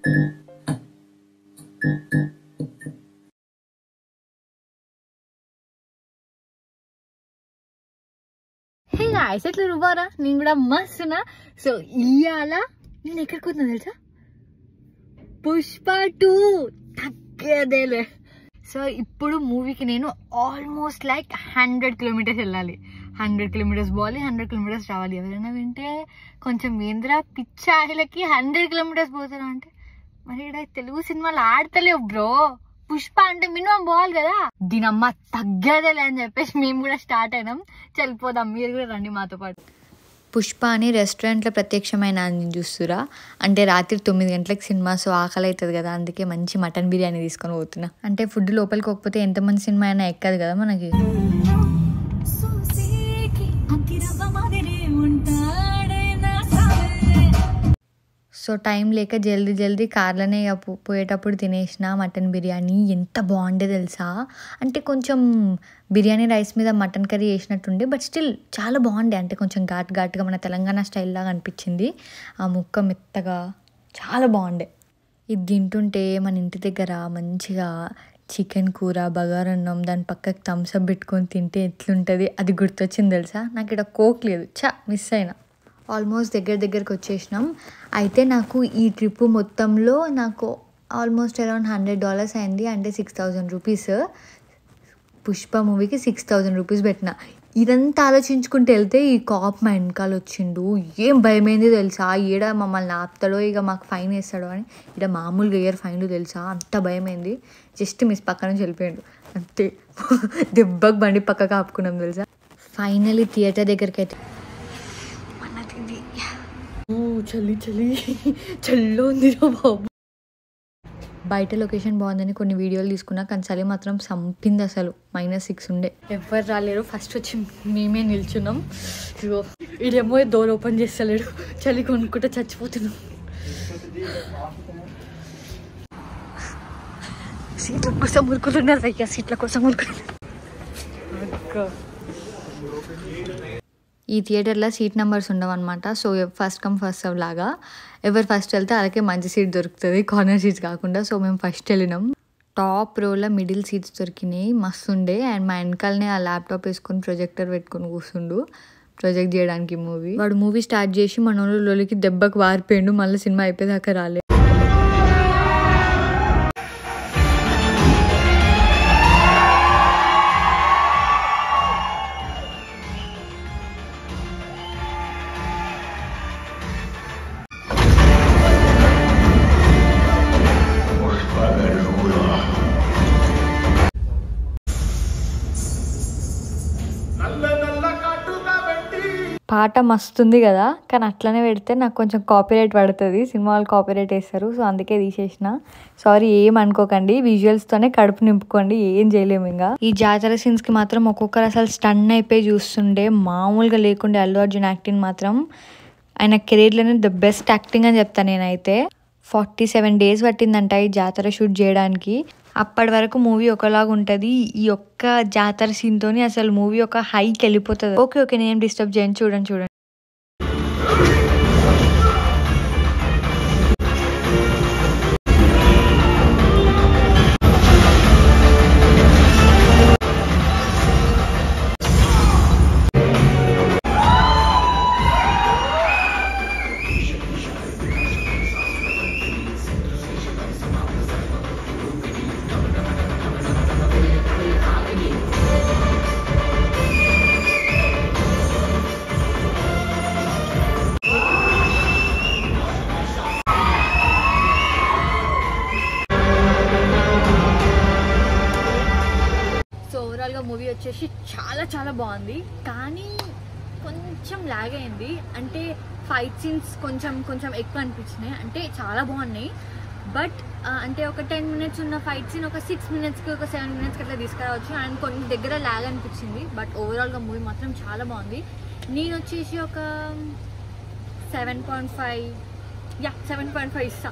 Hey guys, ఎట్లా రువ్వారా? నేను కూడా మస్తున్నా. సో ఇవాళ నేను ఎక్కడికి వస్తున్నా తెలుసా? పుష్ప 2 తగ్గేదేలే. సో ఇప్పుడు మూవీకి నేను ఆల్మోస్ట్ లైక్ 100 కిలోమీటర్స్ వెళ్ళాలి. 100 కిలోమీటర్స్ పోవాలి, 100 కిలోమీటర్స్ రావాలి. ఎవరైనా వింటే కొంచెం ఏంద్రా పిచ్చాహిలకి 100 కిలోమీటర్స్ పోతారా అంటే, మరి ఇక్కడ తెలుగు సినిమాలు ఆడతలేవు బ్రో. పుష్ప అంటే మినిమం పోవాలి కదా. దీనమ్మ తగ్గదేలే అని చెప్పేసి మేము కూడా స్టార్ట్ అయినాం. చల్లిపోదాం, మీరు కూడా రండి మాతో పాటు. పుష్ప అని రెస్టారెంట్లో ప్రత్యక్షమైన చూస్తురా అంటే రాత్రి 9 గంటలకు సినిమా, సో ఆకలి అవుతుంది కదా, అందుకే మంచి మటన్ బిర్యానీ తీసుకొని పోతున్నా. అంటే ఫుడ్ లోపలికి పోకపోతే ఎంతమంది సినిమా అయినా ఎక్కదు కదా మనకి. సో టైం లేక జల్దీ కార్లోనే పోయేటప్పుడు తినేసిన మటన్ బిర్యానీ. ఎంత బాగుండే తెలుసా, అంటే కొంచెం బిర్యానీ రైస్ మీద మటన్ కర్రీ వేసినట్టుండే, బట్ స్టిల్ చాలా బాగుండే. అంటే కొంచెం ఘాటుగా మన తెలంగాణ స్టైల్ లాగా అనిపించింది. ఆ ముక్క మెత్తగా చాలా బాగుండే. ఇది తింటుంటే మన ఇంటి దగ్గర మంచిగా చికెన్ కూర, బగారన్నం, దాని పక్కకి థమ్స్అప్ పెట్టుకొని తింటే ఎట్లుంటుంది అది గుర్తొచ్చింది తెలుసా. నాకు ఇక్కడ కోక్ లేదు, మిస్ అయినా. ఆల్మోస్ట్ దగ్గరికి వచ్చేసినాం. అయితే నాకు ఈ ట్రిప్ మొత్తంలో నాకు ఆల్మోస్ట్ అరౌండ్ $100 అయింది. అంటే 6000 రూపీస్. పుష్ప మూవీకి 6000 రూపీస్ పెట్టిన. ఇదంతా ఆలోచించుకుంటూ వెళ్తే ఈ కాప్ మా వెనకాల వచ్చిండు. ఏం భయమైంది తెలుసా, ఈడ మమ్మల్ని ఆపుతాడో ఇక మాకు ఫైన్ వేస్తాడో అని. ఇక్కడ మామూలుగా ఇయర్ ఫైన్లు తెలుసా, అంత భయమైంది. జస్ట్ మిస్ పక్క నుంచి వెళ్ళిపోయాడు అంతే. దెబ్బకి బండి పక్కకు ఆపుకున్నాం తెలుసా. ఫైనలీ థియేటర్ దగ్గరికి అయితే చల్లో ఉందిరా బాబు. బయట లొకేషన్ బాగుందని కొన్ని వీడియోలు తీసుకున్నా, కానీ చలి మాత్రం సంపింది అసలు. -6 ఉండే. ఎవరు రాలేరు. ఫస్ట్ వచ్చి మేమే నిల్చున్నాం. ఇగో ఇడేమో డోర్ ఓపెన్ చేస్తలేడు. చలి కొనుక్కుంటే చచ్చిపోతున్నాం. సీట్ల కోసం మురుకుతున్నారు అయ్యా, సీట్ల కోసం మురుకుతున్నారు. ఈ థియేటర్లో సీట్ నెంబర్స్ ఉండవు అనమాట. So first come first serve లాగా, ఎవరు ఫస్ట్ వెళ్తే అలాగే మంచి సీట్ దొరుకుతుంది, కార్నర్ సీట్స్ కాకుండా. సో మేము ఫస్ట్ వెళ్ళినాం. టాప్ రోలో మిడిల్ సీట్స్ దొరికినాయి, మస్తు ఉండే. అండ్ మా వెనకాలనే ఆ ల్యాప్టాప్ వేసుకొని ప్రొజెక్టర్ పెట్టుకొని కూర్చుండు ప్రొజెక్ట్ చేయడానికి మూవీ. వాడు మూవీ స్టార్ట్ చేసి మన లోలికి దెబ్బకి వారిపోయిండు. మళ్ళీ సినిమా అయిపోయేదాకా రాలే. పాట మస్తుంది కదా, కానీ అట్లనే పెడితే నాకు కొంచెం కాపీరైట్ పడుతుంది. సినిమా వాళ్ళు కాపీరైట్ వేస్తారు, సో అందుకే తీసేసిన. సారీ, ఏం అనుకోకండి. విజువల్స్తోనే కడుపు నింపుకోండి, ఏం చేయలేము. ఇంకా ఈ జాతర సీన్స్కి మాత్రం ఒక్కొక్కరు అసలు స్టన్ అయిపోయి చూస్తుండే, మామూలుగా లేకుండే. అల్లు అర్జున్ యాక్టింగ్ మాత్రం ఆయన కెరీర్లోనే ద బెస్ట్ యాక్టింగ్ అని చెప్తాను నేనైతే. 47 days పట్టిందంట ఈ జాతర షూట్ చేయడానికి. అప్పటి వరకు మూవీ ఒకలాగా ఉంటుంది. ఈ ఒక్క జాతర సీన్తోని అసలు మూవీ ఒక హైకి వెళ్ళిపోతుంది. ఓకే నేను డిస్టర్బ్ చేయను, చూడండి. మూవీ వచ్చేసి చాలా బాగుంది, కానీ కొంచెం లాగ్ అయింది. అంటే ఫైట్ సీన్స్ కొంచెం ఎక్కువ అనిపించినాయి. అంటే చాలా బాగున్నాయి, బట్ అంటే ఒక 10 minutes ఉన్న ఫైట్ సీన్ ఒక 6 minutesకి ఒక 7 minutesకి అట్లా తీసుకురావచ్చు. అండ్ కొన్ని దగ్గర లాగ్ అనిపించింది, బట్ ఓవరాల్గా మూవీ మాత్రం చాలా బాగుంది. నేను వచ్చేసి ఒక 7.5 ఇస్తా.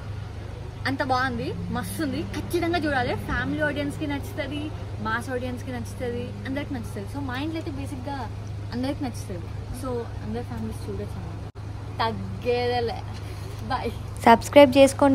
అంత బాగుంది, మస్తుంది. ఖచ్చితంగా చూడాలి. ఫ్యామిలీ ఆడియన్స్కి నచ్చుతుంది, మాస్ ఆడియన్స్కి నచ్చుతుంది, అందరికి నచ్చుతుంది. సో మా ఇంట్లో అయితే బేసిక్గా అందరికి నచ్చుతుంది. సో అందరి ఫ్యామిలీస్ చూడొచ్చు. తగ్గేదేలే. బాయ్. సబ్స్క్రైబ్ చేసుకోండి.